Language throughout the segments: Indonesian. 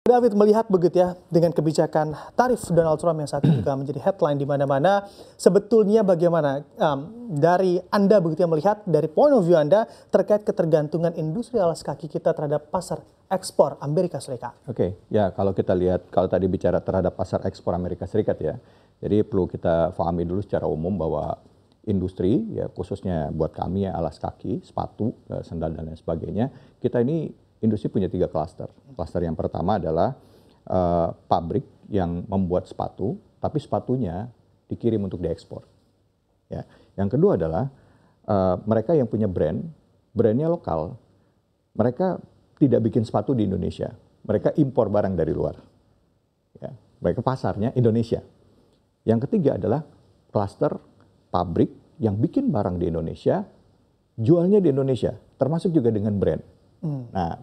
David melihat begitu ya dengan kebijakan tarif Donald Trump yang saat ini juga menjadi headline di mana-mana. Sebetulnya bagaimana dari Anda begitu ya melihat dari point of view Anda terkait ketergantungan industri alas kaki kita terhadap pasar ekspor Amerika Serikat? Oke, ya kalau kita lihat, kalau tadi bicara terhadap pasar ekspor Amerika Serikat ya, jadi perlu kita pahami dulu secara umum bahwa industri ya khususnya buat kami ya alas kaki, sepatu, sandal dan lain sebagainya, kita ini industri punya 3 klaster. Klaster yang pertama adalah pabrik yang membuat sepatu, tapi sepatunya dikirim untuk diekspor. Ya. Yang kedua adalah mereka yang punya brandnya lokal. Mereka tidak bikin sepatu di Indonesia, mereka impor barang dari luar. Ya. Mereka pasarnya Indonesia. Yang ketiga adalah klaster pabrik yang bikin barang di Indonesia, jualnya di Indonesia, termasuk juga dengan brand. Nah,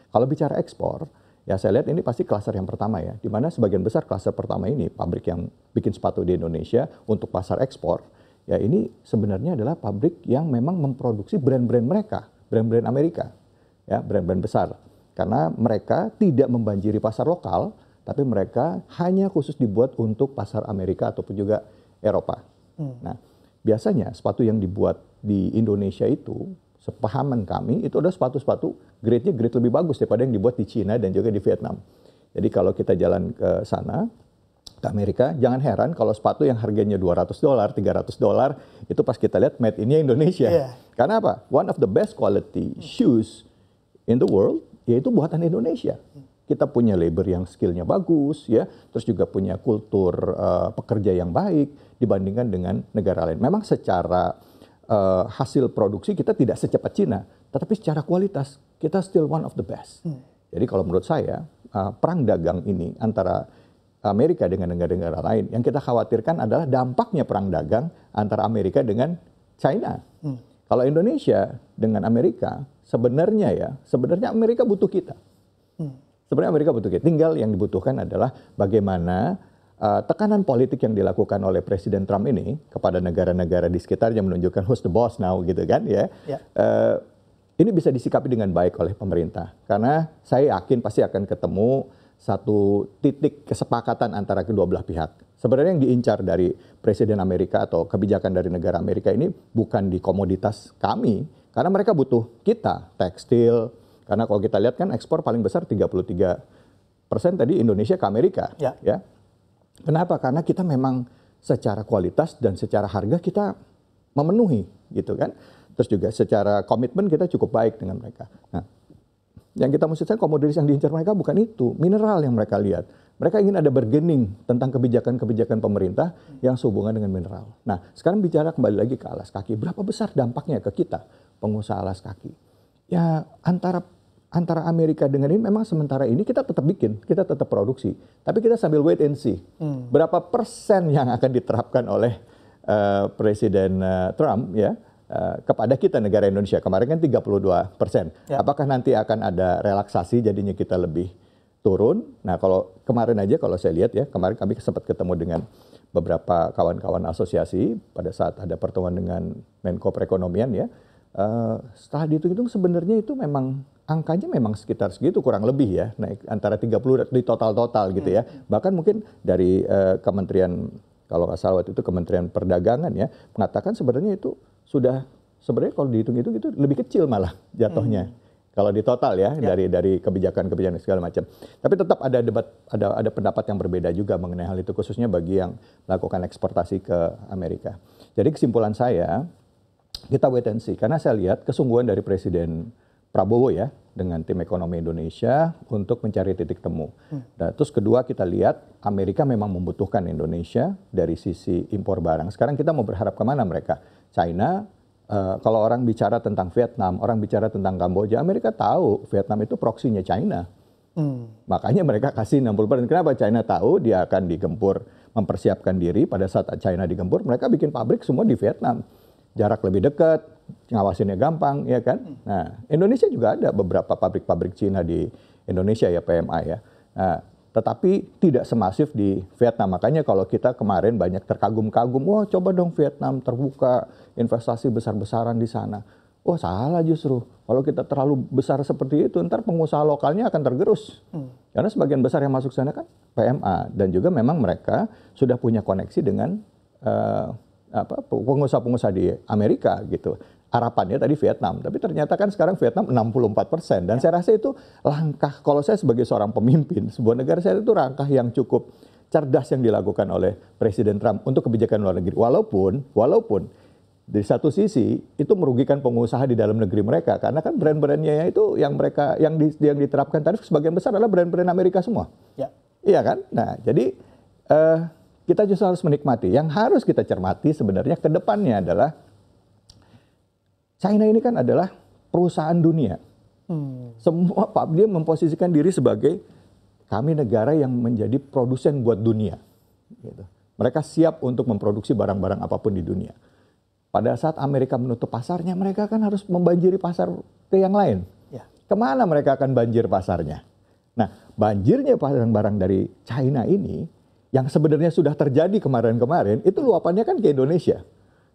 kalau bicara ekspor, ya saya lihat ini pasti klaster yang pertama ya, di mana sebagian besar klaster pertama ini pabrik yang bikin sepatu di Indonesia untuk pasar ekspor, ya ini sebenarnya adalah pabrik yang memang memproduksi brand-brand mereka, brand-brand Amerika, ya brand-brand besar, karena mereka tidak membanjiri pasar lokal, tapi mereka hanya khusus dibuat untuk pasar Amerika ataupun juga Eropa. Nah, biasanya sepatu yang dibuat di Indonesia itu, sepahaman kami, itu ada sepatu-sepatu grade-nya grade lebih bagus daripada yang dibuat di Cina dan juga di Vietnam. Jadi kalau kita jalan ke sana, ke Amerika, jangan heran kalau sepatu yang harganya $200, $300, itu pas kita lihat made in-nya Indonesia. Yeah. Karena apa? One of the best quality shoes in the world, yaitu buatan Indonesia. Kita punya labor yang skillnya bagus, ya, terus juga punya kultur pekerja yang baik dibandingkan dengan negara lain. Memang secara hasil produksi kita tidak secepat Cina, tetapi secara kualitas kita still one of the best. Jadi kalau menurut saya perang dagang ini antara Amerika dengan negara-negara lain, yang kita khawatirkan adalah dampaknya perang dagang antara Amerika dengan China. Kalau Indonesia dengan Amerika, sebenarnya Amerika butuh kita. Sebenarnya Amerika butuh kita. Tinggal yang dibutuhkan adalah bagaimana tekanan politik yang dilakukan oleh Presiden Trump ini kepada negara-negara di sekitarnya menunjukkan who's the boss now gitu kan ya. Ini bisa disikapi dengan baik oleh pemerintah karena saya yakin pasti akan ketemu satu titik kesepakatan antara kedua belah pihak. Sebenarnya yang diincar dari Presiden Amerika atau kebijakan dari negara Amerika ini bukan di komoditas kami karena mereka butuh kita tekstil karena kalau kita lihat kan ekspor paling besar 33% tadi Indonesia ke Amerika ya. Kenapa? Karena kita memang secara kualitas dan secara harga kita memenuhi gitu kan. Terus juga secara komitmen kita cukup baik dengan mereka. Nah, yang kita mesti saya komoditas yang diincar mereka bukan itu, mineral yang mereka lihat. Mereka ingin ada bargaining tentang kebijakan-kebijakan pemerintah yang sehubungan dengan mineral. Nah, sekarang bicara kembali lagi ke alas kaki. Berapa besar dampaknya ke kita, pengusaha alas kaki? Ya, antara Amerika dengan ini memang sementara ini kita tetap bikin, kita tetap produksi. Tapi kita sambil wait and see. Berapa persen yang akan diterapkan oleh Presiden Trump ya kepada kita negara Indonesia. Kemarin kan 32%. Apakah nanti akan ada relaksasi jadinya kita lebih turun? Nah kalau kemarin aja kalau saya lihat ya, kemarin kami sempat ketemu dengan beberapa kawan-kawan asosiasi pada saat ada pertemuan dengan Menko Perekonomian ya. Setelah dihitung-hitung sebenarnya itu memang angkanya memang sekitar segitu kurang lebih ya, naik antara 30 di total gitu ya. Bahkan mungkin dari Kementerian, kalau nggak salah waktu itu Kementerian Perdagangan ya, mengatakan sebenarnya itu sudah, sebenarnya kalau dihitung-hitung itu lebih kecil malah jatuhnya. Kalau di total ya, dari kebijakan-kebijakan segala macam. Tapi tetap ada debat, ada pendapat yang berbeda juga mengenai hal itu, khususnya bagi yang melakukan eksportasi ke Amerika. Jadi kesimpulan saya, kita wait and see. Karena saya lihat kesungguhan dari Presiden Prabowo ya, dengan tim ekonomi Indonesia untuk mencari titik temu. Dan terus kedua kita lihat Amerika memang membutuhkan Indonesia dari sisi impor barang. Sekarang kita mau berharap kemana mereka? China, kalau orang bicara tentang Vietnam, orang bicara tentang Kamboja, Amerika tahu Vietnam itu proksinya China. Makanya mereka kasih 60%. Kenapa? China tahu dia akan digempur, mempersiapkan diri pada saat China digempur, mereka bikin pabrik semua di Vietnam. Jarak lebih dekat, ngawasinnya gampang, ya kan? Nah, Indonesia juga ada beberapa pabrik-pabrik Cina di Indonesia ya, PMI ya. Nah, tetapi tidak semasif di Vietnam. Makanya kalau kita kemarin banyak terkagum-kagum, wah coba dong Vietnam terbuka, investasi besar-besaran di sana. Oh salah justru. Kalau kita terlalu besar seperti itu, ntar pengusaha lokalnya akan tergerus. Karena sebagian besar yang masuk sana kan PMA. Dan juga memang mereka sudah punya koneksi dengan pengusaha-pengusaha di Amerika gitu. Harapannya tadi Vietnam, tapi ternyata kan sekarang Vietnam 64%. Dan saya rasa itu langkah, kalau saya sebagai seorang pemimpin sebuah negara, saya itu langkah yang cukup cerdas yang dilakukan oleh Presiden Trump untuk kebijakan luar negeri. Walaupun di satu sisi itu merugikan pengusaha di dalam negeri mereka, karena kan brand-brandnya itu yang diterapkan tarif sebagian besar adalah brand-brand Amerika semua. Ya. Iya kan? Nah, jadi kita justru harus menikmati. Yang harus kita cermati sebenarnya ke depannya adalah China ini kan adalah perusahaan dunia. Semua dia memposisikan diri sebagai kami negara yang menjadi produsen buat dunia. Gitu. Mereka siap untuk memproduksi barang-barang apapun di dunia. Pada saat Amerika menutup pasarnya, mereka kan harus membanjiri pasar ke yang lain. Ya. Kemana mereka akan banjir pasarnya? Nah, banjirnya barang-barang dari China ini, yang sebenarnya sudah terjadi kemarin-kemarin, itu luapannya kan ke Indonesia.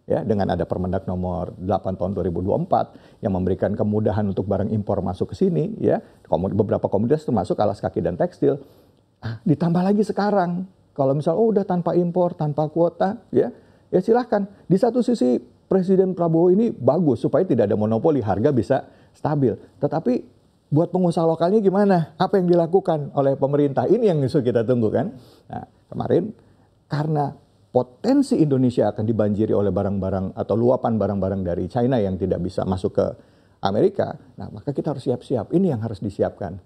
Ya, dengan ada Permendak nomor 8 tahun 2024 yang memberikan kemudahan untuk barang impor masuk ke sini, ya, beberapa komoditas termasuk alas kaki dan tekstil. Ditambah lagi sekarang, kalau misal udah tanpa impor, tanpa kuota, ya silahkan. Di satu sisi Presiden Prabowo ini bagus supaya tidak ada monopoli, harga bisa stabil. Tetapi buat pengusaha lokalnya gimana? Apa yang dilakukan oleh pemerintah? Ini yang justru kita tunggu kan. Nah, kemarin karena potensi Indonesia akan dibanjiri oleh barang-barang atau luapan barang-barang dari China yang tidak bisa masuk ke Amerika, nah maka kita harus siap-siap. Ini yang harus disiapkan.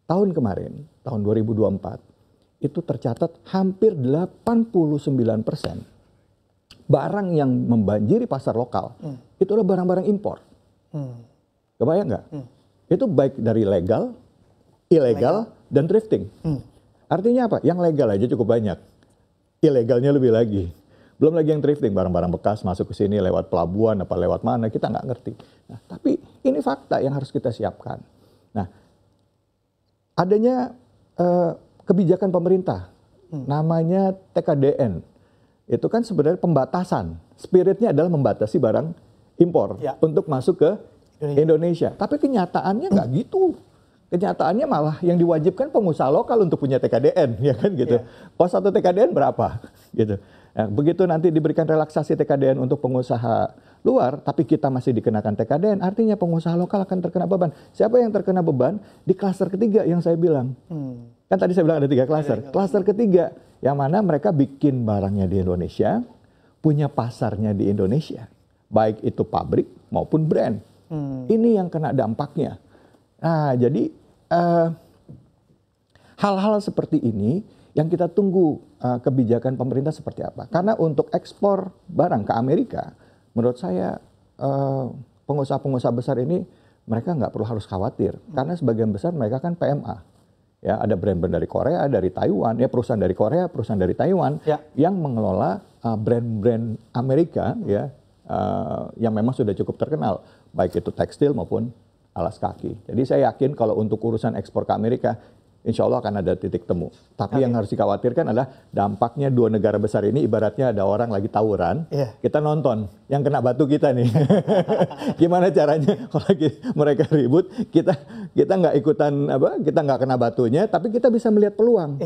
Tahun kemarin, tahun 2024, itu tercatat hampir 89% barang yang membanjiri pasar lokal, itu adalah barang-barang impor. Kebayang nggak? Itu baik dari legal, ilegal, dan thrifting. Artinya apa? Yang legal aja cukup banyak. Ilegalnya lebih lagi. Belum lagi yang thrifting, barang-barang bekas masuk ke sini lewat pelabuhan, apa lewat mana, kita nggak ngerti. Nah, tapi ini fakta yang harus kita siapkan. Nah, adanya kebijakan pemerintah, namanya TKDN. Itu kan sebenarnya pembatasan. Spiritnya adalah membatasi barang impor untuk masuk ke Indonesia. Tapi kenyataannya nggak gitu. Kenyataannya malah yang diwajibkan pengusaha lokal untuk punya TKDN, ya kan gitu. Kos satu TKDN berapa, gitu. Nah, begitu nanti diberikan relaksasi TKDN untuk pengusaha luar, tapi kita masih dikenakan TKDN, artinya pengusaha lokal akan terkena beban. Siapa yang terkena beban? Di klaster ketiga yang saya bilang. Kan tadi saya bilang ada 3 klaster. Klaster ketiga, yang mana mereka bikin barangnya di Indonesia, punya pasarnya di Indonesia. Baik itu pabrik maupun brand. Ini yang kena dampaknya. Nah, jadi hal-hal seperti ini yang kita tunggu kebijakan pemerintah seperti apa. Karena untuk ekspor barang ke Amerika, menurut saya pengusaha-pengusaha besar ini mereka nggak perlu harus khawatir. Karena sebagian besar mereka kan PMA. Ya, ada brand-brand dari Korea, dari Taiwan, ya perusahaan dari Korea, perusahaan dari Taiwan yang mengelola brand-brand Amerika, ya yang memang sudah cukup terkenal, baik itu tekstil maupun alas kaki. Jadi saya yakin kalau untuk urusan ekspor ke Amerika, insya Allah akan ada titik temu. Tapi yang harus dikhawatirkan adalah dampaknya 2 negara besar ini ibaratnya ada orang lagi tawuran, kita nonton, yang kena batu kita nih. Gimana caranya kalau mereka ribut, kita nggak ikutan kita nggak kena batunya, tapi kita bisa melihat peluang.